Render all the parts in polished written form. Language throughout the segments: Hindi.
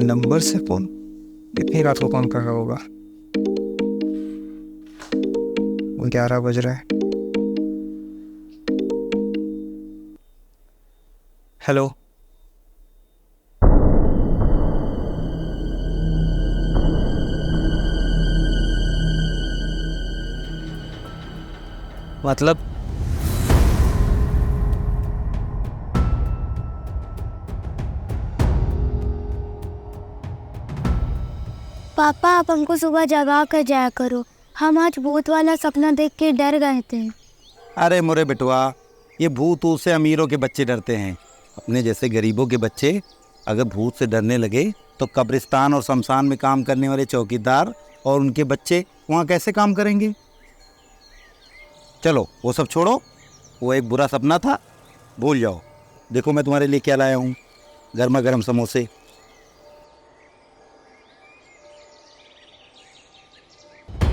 नंबर से फोन इतनी रात को कौन कर रहा होगा? 11 बज रहा है। हेलो। मतलब पापा, आप हमको सुबह जगा कर जाया करो। हम आज भूत वाला सपना देख के डर गए थे। अरे मोरे बेटुआ, ये भूत ऊत से अमीरों के बच्चे डरते हैं। अपने जैसे गरीबों के बच्चे अगर भूत से डरने लगे तो कब्रिस्तान और शमशान में काम करने वाले चौकीदार और उनके बच्चे वहाँ कैसे काम करेंगे? चलो वो सब छोड़ो, वो एक बुरा सपना था, भूल जाओ। देखो मैं तुम्हारे लिए क्या लाया हूँ, गर्मा गर्म समोसे।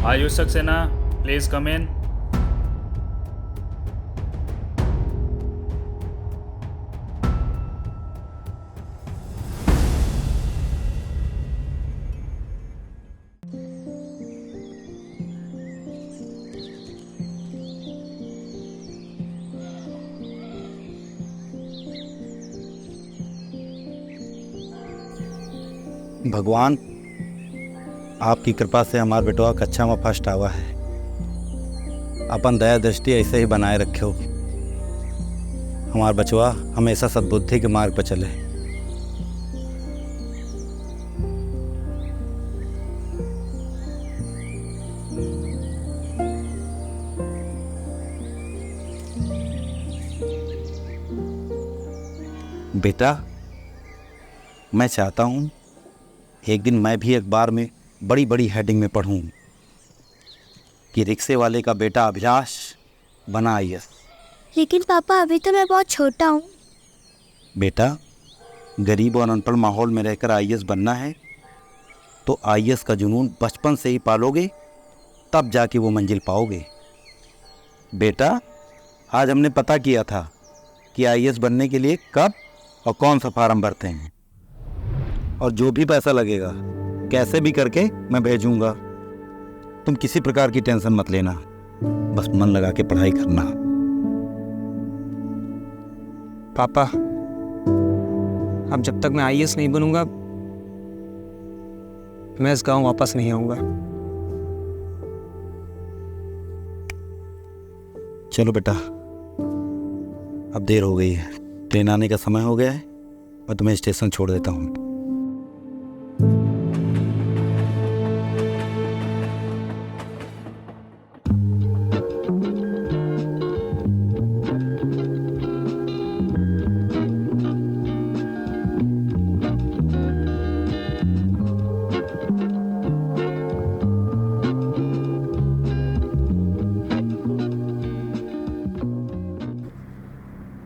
आयुष सक्सेना, प्लीज कम इन। भगवान, आपकी कृपा से हमारा बेटवा कक्षा में फर्स्ट आवा है। अपन दया दृष्टि ऐसे ही बनाए रखे हो। हमारा बचवा हमेशा सद्बुद्धि के मार्ग पर चले। बेटा, मैं चाहता हूँ एक दिन मैं भी अखबार में बड़ी बड़ी हेडिंग में पढ़ूँ कि रिक्शे वाले का बेटा अभिलाष बना आईएएस। लेकिन पापा, अभी तो मैं बहुत छोटा हूँ। बेटा, गरीब और अनपढ़ माहौल में रहकर आईएएस बनना है तो आईएएस का जुनून बचपन से ही पालोगे, तब जाके वो मंजिल पाओगे। बेटा, आज हमने पता किया था कि आईएएस बनने के लिए कब और कौन सा फार्म भरते हैं, और जो भी पैसा लगेगा कैसे भी करके मैं भेजूंगा। तुम किसी प्रकार की टेंशन मत लेना, बस मन लगा के पढ़ाई करना। पापा, अब जब तक मैं आईएएस नहीं बनूंगा मैं इस गांव वापस नहीं आऊंगा। चलो बेटा, अब देर हो गई है, ट्रेन आने का समय हो गया है। मैं तुम्हें स्टेशन छोड़ देता हूँ।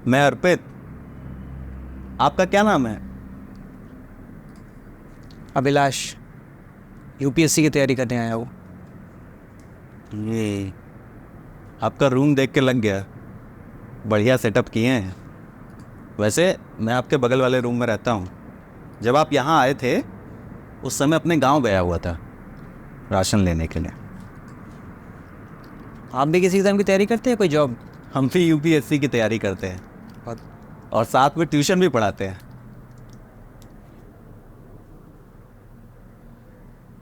मैं अर्पित। आपका क्या नाम है? अभिलाष, यूपीएससी की तैयारी करने आया हूँ। ये आपका रूम देख के लग गया, बढ़िया सेटअप किए हैं। वैसे मैं आपके बगल वाले रूम में रहता हूँ। जब आप यहाँ आए थे उस समय अपने गांव गया हुआ था राशन लेने के लिए। आप भी किसी एग्जाम की तैयारी करते हैं, कोई जॉब? हम भी यूपीएससी की तैयारी करते हैं और साथ में ट्यूशन भी पढ़ाते हैं।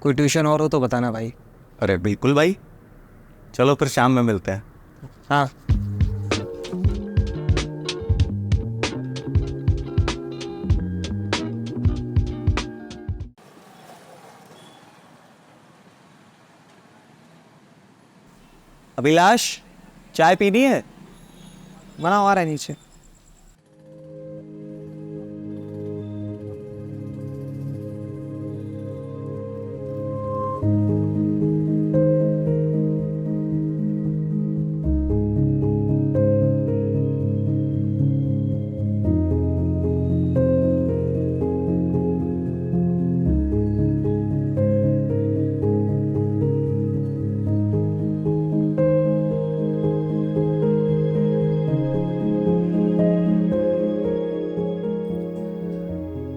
कोई ट्यूशन और हो तो बताना भाई। अरे बिल्कुल भाई, चलो फिर शाम में मिलते हैं। हाँ। अभिलाष, चाय पीनी है? बना हुआ है नीचे।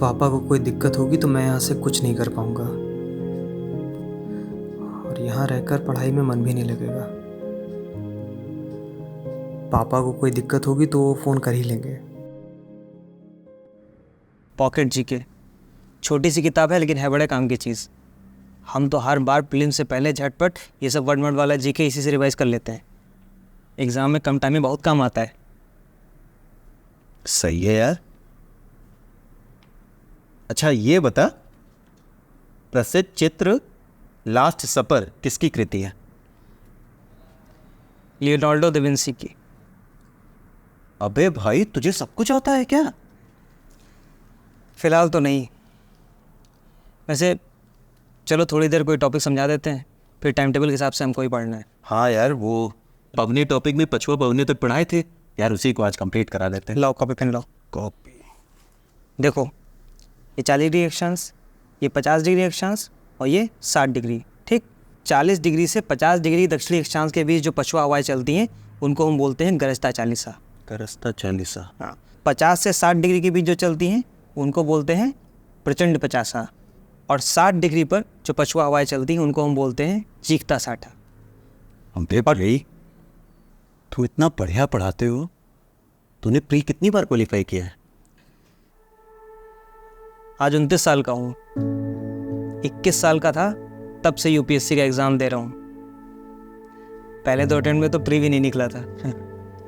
पापा को कोई दिक्कत होगी तो मैं यहाँ से कुछ नहीं कर पाऊँगा, और यहाँ रहकर पढ़ाई में मन भी नहीं लगेगा। पापा को कोई दिक्कत होगी तो वो फ़ोन कर ही लेंगे। पॉकेट जीके छोटी सी किताब है लेकिन है बड़े काम की चीज़। हम तो हर बार प्रीलिम से पहले झटपट ये सब वर्ड वाला जीके इसी से रिवाइज कर लेते हैं। एग्ज़ाम में कम टाइम में बहुत काम आता है। सही है यार। अच्छा ये बता, प्रसिद्ध चित्र लास्ट सपर किसकी कृति है? लियोनार्डो दा विंसी की। अबे भाई तुझे सब कुछ आता है क्या? फ़िलहाल तो नहीं। वैसे चलो थोड़ी देर कोई टॉपिक समझा देते हैं, फिर टाइम टेबल के हिसाब से हमको ही पढ़ना है। हाँ यार, वो पवनी टॉपिक में पछुआ पवनी तक पढ़ाए थे यार, उसी को आज कंप्लीट करा देते हैं। लाओ कॉपी पेन लाओ। कॉपी देखो ये 40 डिग्री अक्षांश, ये 50 डिग्री अक्षांश और ये 60 डिग्री। ठीक, 40 डिग्री से 50 डिग्री दक्षिणी अक्षांश के बीच जो पछुआ हवाएं चलती हैं उनको हम बोलते हैं गरजता चालीसा। करस्ता चालीसा। हाँ, 50 से 60 डिग्री के बीच जो चलती हैं उनको बोलते हैं प्रचंड पचासा, और 60 डिग्री पर जो पछुआ हवाएं चलती हैं उनको हम बोलते हैं चीखता साठा। अबे भाई तू इतना बढ़िया पढ़ाते हो, तूने प्री कितनी बार क्वालिफाई किया है? आज 29 साल का हूँ। 21 साल का था तब से यूपीएससी का एग्ज़ाम दे रहा हूँ। पहले 2 अटेम्प्ट में तो प्री भी नहीं निकला था,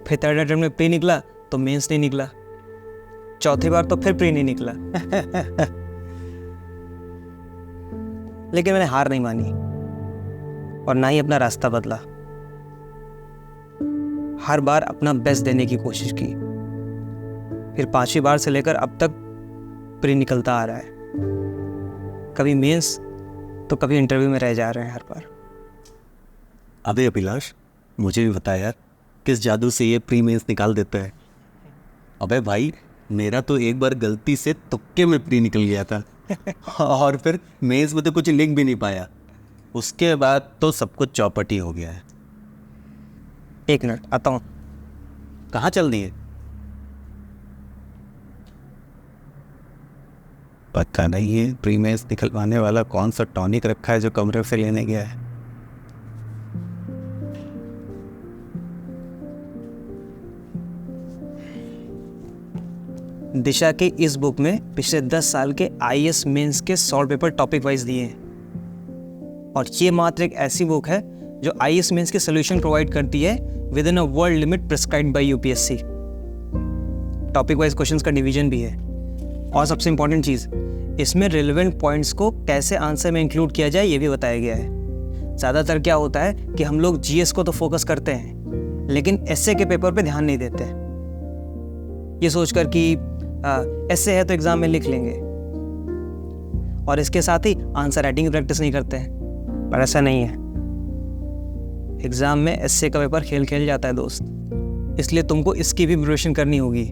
फिर 3rd अटेम्प्ट में प्री निकला तो मेंस नहीं निकला, चौथी बार तो फिर प्री नहीं निकला। लेकिन मैंने हार नहीं मानी और ना ही अपना रास्ता बदला। हर बार अपना बेस्ट देने की कोशिश की, फिर 5वीं बार से लेकर अब तक प्री निकलता आ रहा है। कभी मेंस तो कभी इंटरव्यू में रह जा रहे हैं हर बार। अबे अभिलाष, मुझे भी बता यार, किस जादू से ये प्री मेंस निकाल देता है? अबे भाई मेरा तो एक बार गलती से तुक्के में प्री निकल गया था और फिर मेंस में तो कुछ लिख भी नहीं पाया। उसके बाद तो सब कुछ चौपट ही हो गया है। 1 मिनट आता हूँ। कहाँ चल दिए? पता नहीं है प्री मेंस निकलवाने वाला कौन सा टॉनिक रखा है जो कमरे से लेने गया है। दिशा के इस बुक में पिछले 10 साल के आईएएस मेंस के सॉल्व पेपर टॉपिक वाइज दिए हैं, और ये मात्र एक ऐसी बुक है जो आईएएस मेंस के सोल्यूशन प्रोवाइड करती है with in a world limit prescribed bye UPSC. Topic wise questions का डिवीजन भी है, और सबसे इंपॉर्टेंट चीज़ इसमें रिलेवेंट पॉइंट्स को कैसे आंसर में इंक्लूड किया जाए ये भी बताया गया है। ज़्यादातर क्या होता है कि हम लोग जीएस को तो फोकस करते हैं लेकिन एसए के पेपर पे ध्यान नहीं देते, ये सोचकर कि एसए है तो एग्ज़ाम में लिख लेंगे, और इसके साथ ही आंसर राइटिंग की प्रैक्टिस नहीं करते हैं। पर ऐसा नहीं है, एग्ज़ाम में एसए का पेपर खेल खेल जाता है दोस्त, इसलिए तुमको इसकी भी प्रिपरेशन करनी होगी।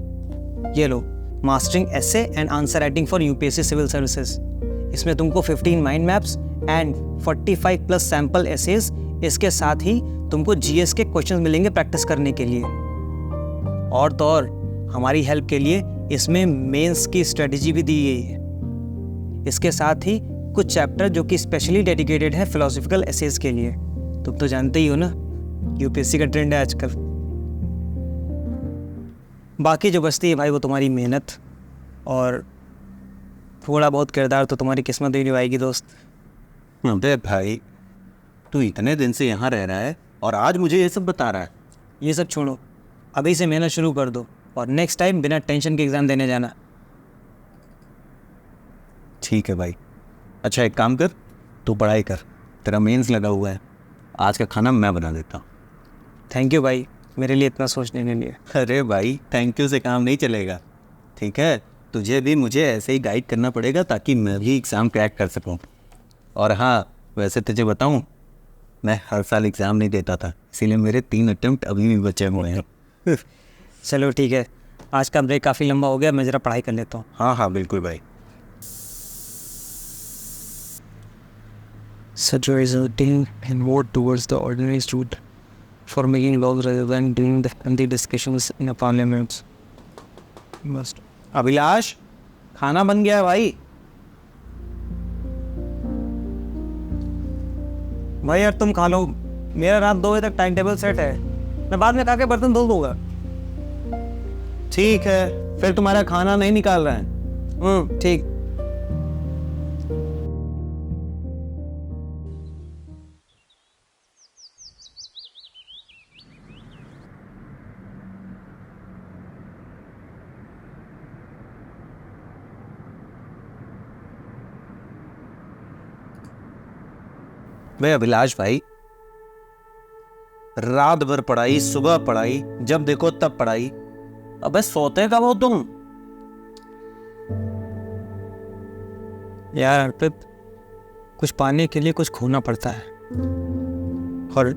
ये लो, mastering essay and answer writing for UPSC civil services. इसमें तुमको 15 mind maps and 45 plus sample essays, इसके साथ ही तुमको जीएस के क्वेश्चंस मिलेंगे प्रैक्टिस करने के लिए। और तो और हमारी हेल्प के लिए इसमें मेंस की स्ट्रेटजी भी दी गई है। इसके साथ ही कुछ चैप्टर जो कि स्पेशली डेडिकेटेड है फिलोसॉफिकल एसेज के लिए। तुम तो जानते ही हो ना, यूपीएससी का ट्रेंड है आजकल। बाकी जो बचती है भाई वो तुम्हारी मेहनत और थोड़ा बहुत किरदार तो तुम्हारी किस्मत ही निभाएगी दोस्त। अबे भाई तू इतने दिन से यहाँ रह रहा है और आज मुझे ये सब बता रहा है? ये सब छोड़ो, अभी से मेहनत शुरू कर दो और नेक्स्ट टाइम बिना टेंशन के एग्ज़ाम देने जाना। ठीक है भाई। अच्छा एक काम कर, तू पढ़ाई कर, तेरा मेंस लगा हुआ है, आज का खाना मैं बना देता हूँ। थैंक यू भाई मेरे लिए इतना सोचने के लिए। अरे भाई थैंक यू से काम नहीं चलेगा, ठीक है? तुझे भी मुझे ऐसे ही गाइड करना पड़ेगा ताकि मैं भी एग्ज़ाम क्रैक कर सकूँ। और हाँ वैसे तुझे बताऊँ, मैं हर साल एग्ज़ाम नहीं देता था, इसीलिए मेरे 3 अटेम्प्ट अभी भी बचे हुए हैं। चलो ठीक है, आज का ब्रेक काफ़ी लंबा हो गया, मैं ज़रा पढ़ाई कर लेता हूँ। हाँ हाँ बिल्कुल भाई। Such a resulting and more towards the ordinary route for making laws rather than doing the discussions in a parliament. Must. Abhilash, खाना बन गया है भाई। भाई यार तुम खा लो, मेरा रात 2 बजे तक टाइम टेबल सेट है, मैं बाद में खा के बर्तन धो दूंगा। ठीक है, फिर तुम्हारा खाना नहीं निकाल रहा है। ठीक। मैं अभिलाष भाई, रात भर पढ़ाई, सुबह पढ़ाई, जब देखो तब पढ़ाई। अबे सोते कब हो तुम? यार अर्पित, कुछ पाने के लिए कुछ खोना पड़ता है, और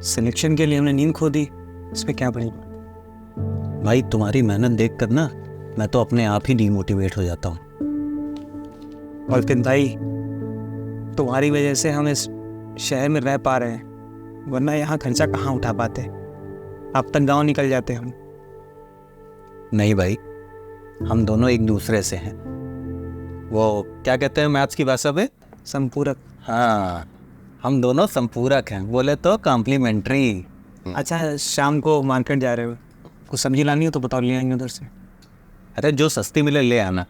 सिलेक्शन के लिए हमने नींद खो दी, इसमें क्या बड़ी बात। भाई तुम्हारी मेहनत देखकर ना मैं तो अपने आप ही डिमोटिवेट हो जाता हूँ। अर्पित भाई, तुम्हारी वजह से हम इस शहर में रह पा रहे हैं, वरना यहाँ खर्चा कहाँ उठा पाते। अब तक गांव निकल जाते हम। नहीं भाई, हम दोनों एक दूसरे से हैं। वो क्या कहते हैं मैथ्स की भाषा पे? संपूरक। हाँ, हम दोनों संपूरक हैं, बोले तो कॉम्प्लीमेंट्री। अच्छा, शाम को मार्केट जा रहे हो, कुछ सब्जी लानी हो तो बताओ, ले आएंगे उधर से। अरे जो सस्ती मिले ले आना।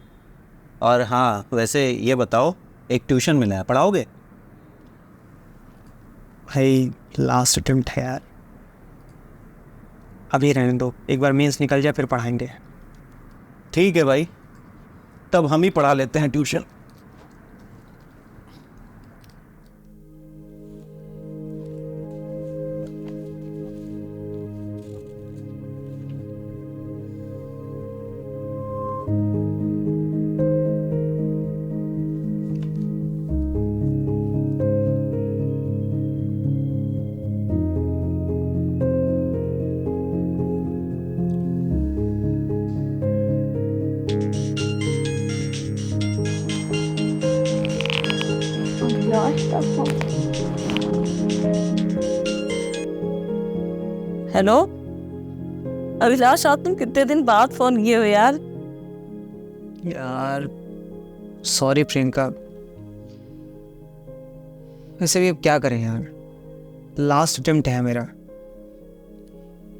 और हाँ, वैसे ये बताओ, एक ट्यूशन मिला है, पढ़ाओगे? भाई लास्ट अटेम्प्ट है यार, अभी रहने दो, एक बार मेंस निकल जाए फिर पढ़ाएंगे। ठीक है भाई, तब हम ही पढ़ा लेते हैं ट्यूशन। हेलो अभिलाष, आप तुम कितने दिन बाद फोन किए हो यार। यार सॉरी प्रियंका, वैसे भी अब क्या करें यार, लास्ट अटेम्प्ट है मेरा,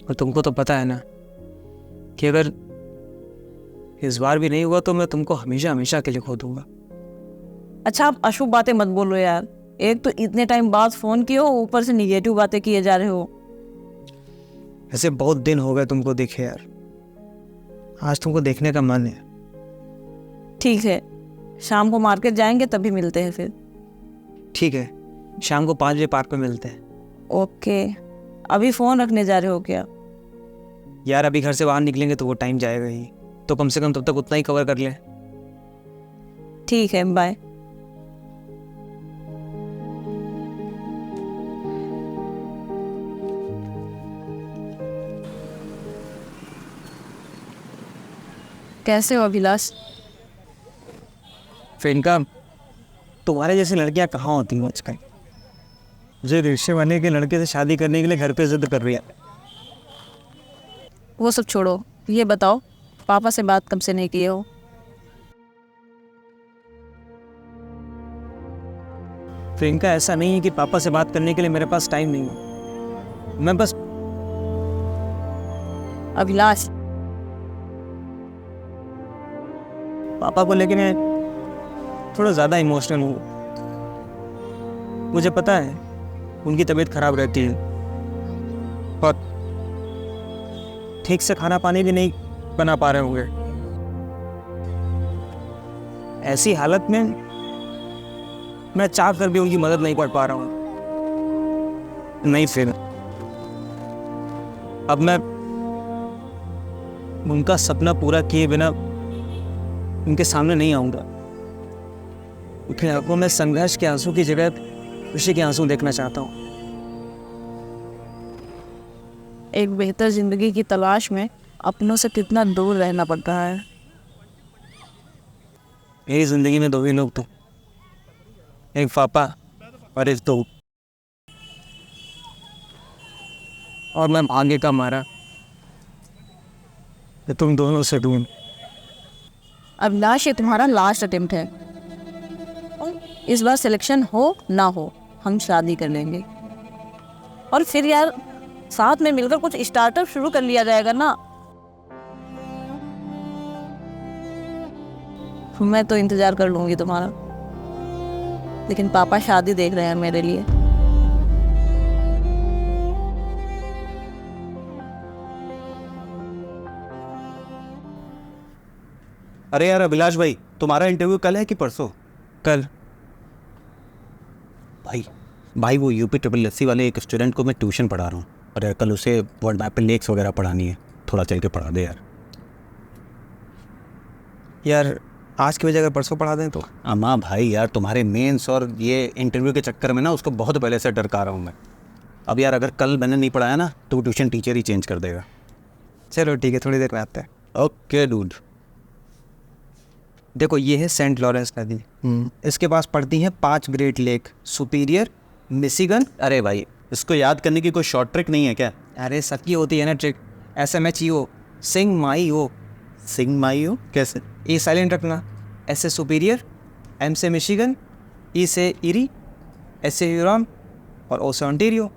और तुमको तो पता है ना कि अगर इस बार भी नहीं हुआ तो मैं तुमको हमेशा हमेशा के लिए खो दूंगा। अच्छा, आप अशुभ बातें मत बोलो यार, एक तो इतने टाइम बाद फोन किए हो, ऊपर से निगेटिव बातें किए जा रहे हो। ऐसे बहुत दिन हो गए तुमको देखे यार, आज तुमको देखने का मन है। ठीक है, शाम को मार्केट जाएंगे तभी मिलते हैं फिर। ठीक है, शाम को 5 बजे पार्क में मिलते हैं। ओके, अभी फोन रखने जा रहे हो क्या? यार अभी घर से बाहर निकलेंगे तो वो टाइम जाएगा ही, तो कम से कम तब तक उतना ही कवर कर लें। ठीक है, बाय। कैसे हो अभिलाष? प्रियंका, तुम्हारे जैसी लड़कियां कहाँ होती हैं आजकल, मुझे रिक्शे वाले के लड़के से शादी करने के लिए घर पे जिद कर रही है। वो सब छोड़ो, ये बताओ पापा से बात कब से नहीं किए हो? प्रियंका, ऐसा नहीं है कि पापा से बात करने के लिए मेरे पास टाइम नहीं है, मैं बस अभिलाष, पापा को लेके मैं थोड़ा ज़्यादा इमोशनल हूँ। मुझे पता है उनकी तबीयत खराब रहती है और ठीक से खाना पानी भी नहीं बना पा रहे होंगे। ऐसी हालत में मैं चाह कर भी उनकी मदद नहीं कर पा रहा हूँ। नहीं, फिर अब मैं उनका सपना पूरा किए बिना उनके सामने नहीं आऊँगा। उनकी आंखों में संघर्ष के आंसू की जगह खुशी के आंसू देखना चाहता हूँ। एक बेहतर जिंदगी की तलाश में अपनों से कितना दूर रहना पड़ता है। मेरी जिंदगी में 2 ही लोग थे, एक पापा और एक तुम, और मैं भाग्य का मारा कि तुम दोनों से दूर। अभिलाष, ये तुम्हारा लास्ट अटेम्प्ट है। इस बार सिलेक्शन हो ना हो, हम शादी कर लेंगे। और फिर यार साथ में मिलकर कुछ स्टार्टअप शुरू कर लिया जाएगा ना। मैं तो इंतजार कर लूंगी तुम्हारा, लेकिन पापा शादी देख रहे हैं मेरे लिए। अरे यार अभिलाष भाई, तुम्हारा इंटरव्यू कल है कि परसों? कल। भाई वो यूपी ट्रिपल एससी वाले एक स्टूडेंट को मैं ट्यूशन पढ़ा रहा हूँ, और यार कल उसे वर्ल्ड मैप पे लेक्स वगैरह पढ़ानी है, थोड़ा चल के पढ़ा दे यार। यार आज की वजह अगर परसों पढ़ा दें तो? अम्मा भाई यार, तुम्हारे मेंस और ये इंटरव्यू के चक्कर में ना उसको बहुत पहले से डरका रहा हूँ मैं। अब यार अगर कल मैंने नहीं पढ़ाया ना तो वो ट्यूशन टीचर ही चेंज कर देगा। चलो ठीक है, थोड़ी देर में आते हैं। Okay dude. देखो ये है सेंट लॉरेंस नदी, इसके पास पड़ती हैं 5 ग्रेट लेक, सुपीरियर, मिशिगन। अरे भाई, इसको याद करने की कोई शॉर्ट ट्रिक नहीं है क्या? अरे सबकी होती है ना ट्रिक। SMHEO, सिंग माई ओ। सिंग माई हो कैसे? ए साइलेंट रखना, एस से सुपीरियर, एम से मिशिगन, ई से इरी, एस से ह्यूरॉन और ओ से ओंटारियो।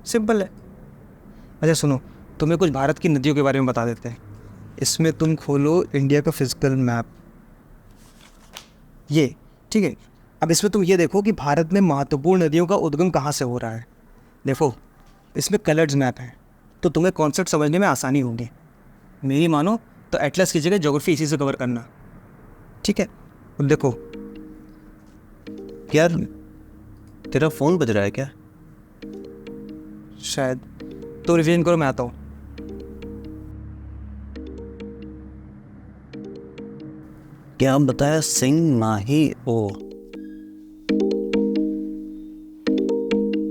सिंपल है। अच्छा सुनो, तुम्हें कुछ भारत की नदियों के बारे में बता देते हैं। इसमें तुम खोलो इंडिया का फिजिकल मैप, ये ठीक है। अब इसमें तुम ये देखो कि भारत में महत्वपूर्ण नदियों का उद्गम कहाँ से हो रहा है। देखो इसमें कलर्ड मैप है, तो तुम्हें कॉन्सेप्ट समझने में आसानी होगी। मेरी मानो तो एटलस की जगह ज्योग्राफी इसी से कवर करना, ठीक है। अब देखो यार तेरा फ़ोन बज रहा है क्या? शायद, तो रिवीजन करो, मैं आता हूँ। क्या बताया? सिंग माही ओ।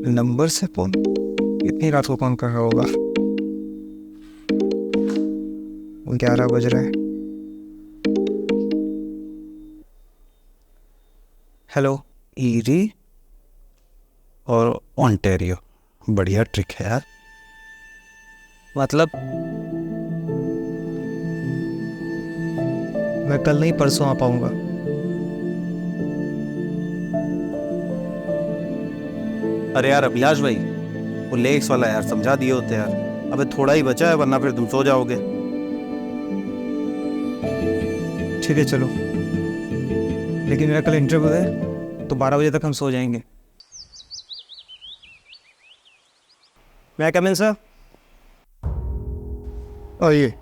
नंबर से फोन इतनी रात को कौन कर रहा होगा? 11 बज रहे हैं। हेलो। ईरी और ओंटारियो, बढ़िया ट्रिक है यार। मतलब मैं कल नहीं परसों आ पाऊंगा। अरे यार अभिलाष भाई, वो लेक्स वाला यार समझा दिए होते यार। अबे थोड़ा ही बचा है, वरना फिर तुम सो जाओगे। ठीक है चलो, लेकिन मेरा कल इंटरव्यू है तो 12 बजे तक हम सो जाएंगे। मैं कम इन सर? आइए।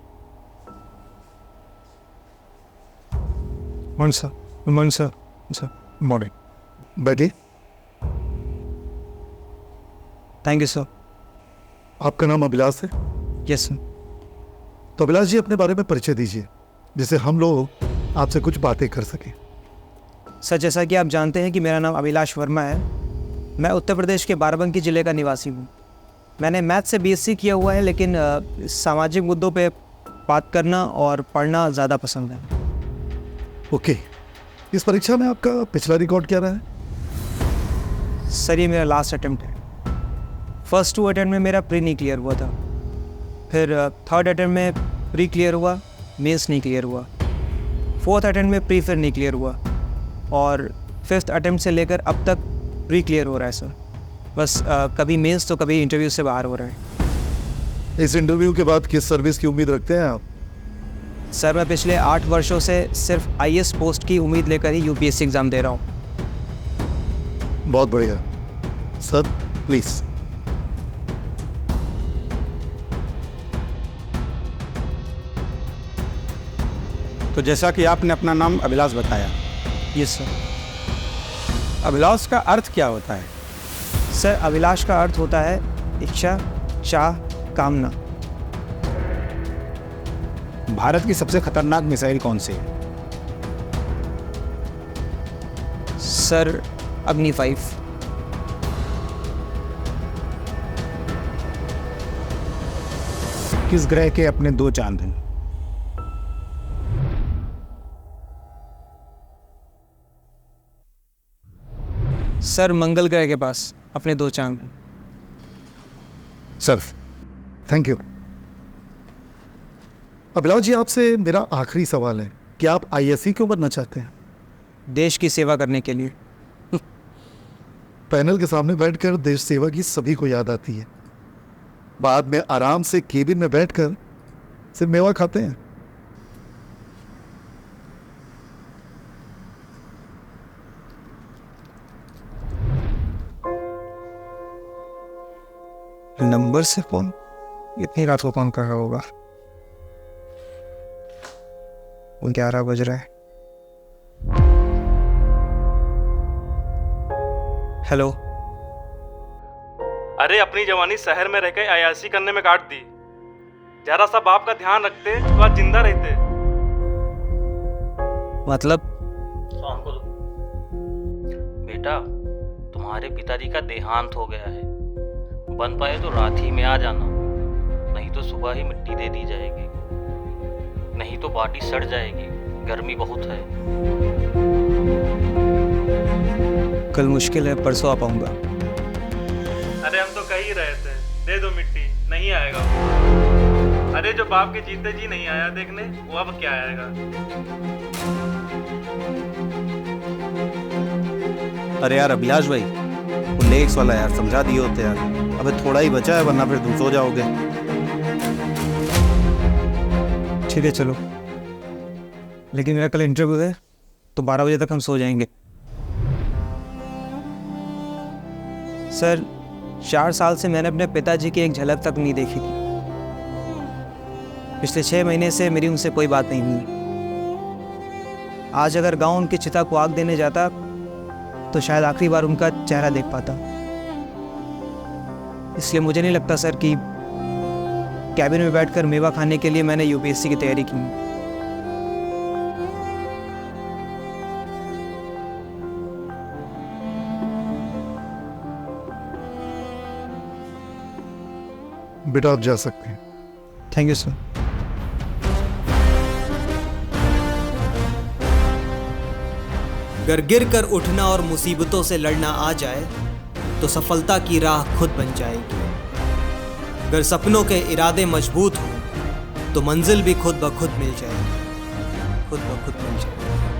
Morning sir. मॉर्निंग, बैठिए। Thank you sir. आपका नाम अभिलाष है? Yes sir. तो अभिलाष जी, अपने बारे में परिचय दीजिए, जिससे हम लोग आपसे कुछ बातें कर सकें। सर जैसा कि आप जानते हैं कि मेरा नाम अभिलाष वर्मा है। मैं उत्तर प्रदेश के बाराबंकी ज़िले का निवासी हूँ। मैंने मैथ से BSc किया हुआ है, लेकिन सामाजिक मुद्दों पे बात करना और पढ़ना ज़्यादा पसंद है। ओके, इस परीक्षा में आपका पिछला रिकॉर्ड क्या रहा है? सर ये मेरा लास्ट अटेम्प्ट है। फर्स्ट 2 अटेम्प्ट में मेरा प्री नहीं क्लियर हुआ था, फिर थर्ड अटेम्प्ट में प्री क्लियर हुआ, मेंस नहीं क्लियर हुआ, फोर्थ अटेम्प्ट में प्री फिर नहीं क्लियर हुआ, और फिफ्थ अटेम्प्ट से लेकर अब तक प्री क्लियर हो रहा है सर। बस कभी मेंस तो कभी इंटरव्यू से बाहर हो रहा है। इस इंटरव्यू के बाद किस सर्विस की उम्मीद रखते हैं आप? सर मैं पिछले 8 वर्षों से सिर्फ IAS पोस्ट की उम्मीद लेकर ही UPSC एग्ज़ाम दे रहा हूँ। बहुत बढ़िया सर, प्लीज़। तो जैसा कि आपने अपना नाम अभिलाष बताया, यस सर। अभिलाष का अर्थ क्या होता है? सर अभिलाष का अर्थ होता है इच्छा, चाह, कामना। भारत की सबसे खतरनाक मिसाइल कौन सी है? सर अग्नि 5। किस ग्रह के अपने 2 चांद हैं? सर मंगल ग्रह के पास अपने 2 चांद हैं। Sir thank you. Abhilash ji, आपसे मेरा आखिरी सवाल है कि आप आईएएस ही क्यों बनना चाहते हैं? देश की सेवा करने के लिए। पैनल के सामने बैठकर देश सेवा की सभी को याद आती है, बाद में आराम से केबिन में बैठकर सिर्फ मेवा खाते हैं। नंबर से फोन इतनी रात को कौन कर रहा होगा? 11 बज रहा है। हेलो। अरे अपनी जवानी शहर में रहकर अयाशी करने में काट दी। जरा सा बाप का ध्यान रखते तो आज जिंदा रहते। मतलब? बेटा, तुम्हारे पिताजी का देहांत हो गया है। बन पाए तो रात ही में आ जाना, नहीं तो सुबह ही मिट्टी दे दी जाएगी, नहीं तो बाटी सड़ जाएगी, गर्मी बहुत है। कल मुश्किल है, परसों आ पाऊंगा। अरे हम तो कह ही रहे थे दे दो मिट्टी, नहीं आएगा वो। अरे जो बाप के जीते जी नहीं आया देखने, वो अब क्या आएगा। अरे यार अभिलाष भाई, वो नेक्स्ट वाला यार समझा दिए होते यार। अबे थोड़ा ही बचा है, वरना फिर तुम सो जाओगे। ठीक है चलो, लेकिन मेरा कल इंटरव्यू है तो 12 बजे तक हम सो जाएंगे। सर, 4 साल से मैंने अपने पिताजी की एक झलक तक नहीं देखी थी। पिछले 6 महीने से मेरी उनसे कोई बात नहीं हुई। आज अगर गांव उनकी चिता को आग देने जाता तो शायद आखिरी बार उनका चेहरा देख पाता। इसलिए मुझे नहीं लगता सर कि कैबिन में बैठकर मेवा खाने के लिए मैंने यूपीएससी की तैयारी की। बेटा आप जा सकते हैं। Thank you sir. अगर गिर कर उठना और मुसीबतों से लड़ना आ जाए तो सफलता की राह खुद बन जाएगी। अगर सपनों के इरादे मजबूत हों तो मंजिल भी खुद ब खुद मिल जाएगी, खुद ब खुद मिल जाएगी।